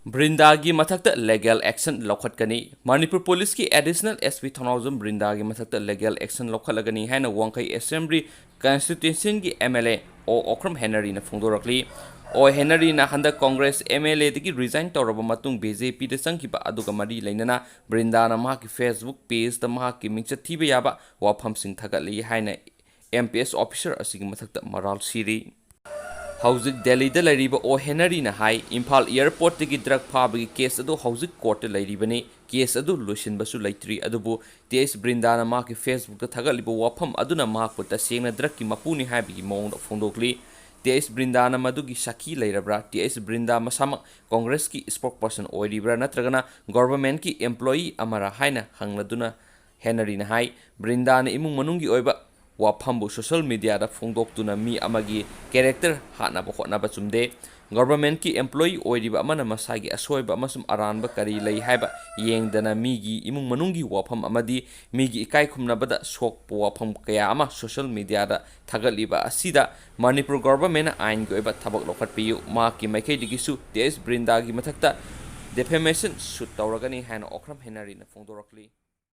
Brindaगी mathakta legal action lawkhatkani Manipur Police ki additional SP Thonawjam Brindaगी mathakta legal action lawkhatlagani haina Wangkai Assembly constituency ki MLA o Okram Henry na phongdorakli o Henry na handa Congress MLA digi resign tawraba matung BJP da sangkiba aduga mari leinana Brindana mahaki Facebook page da mahaki mingcha thiba yaba wafam sing thagatli haina MPS officer asigi mathakta maral siri Hauzik Delhi da lariba o Henry na hai Imphal airport tigi drug phabagi case adu hauzik court ta laribani case adu lusin basu laitri adubu TS Brindana ma ki Facebook ta thagaliba wafam aduna ma ko ta sengna drug ki mapuni habi mong phondokli TS Brindana madugi saki lairabra TS Brinda masama Congress ki spokesperson oiribra natragana government ki employee amara haina hangladuna Henry na hai Brindana imung manungi oiba wafambu social media da phongdoktuna mi amagi character hanaba hotnaba chumde government ki employee oiriba amana masagi asoiba amasum aranba kari lei haiba yengdana migi imung manungi wafam amadi migi ikai khumnabada sok wafam kaya ama social media da thagaliba asida Manipur government ain goiba thabak lokhatpiyu ma ki maikei digisu TS Brinda gi mathakta defamation suit tawragani haina Okram Henry na phongdorakli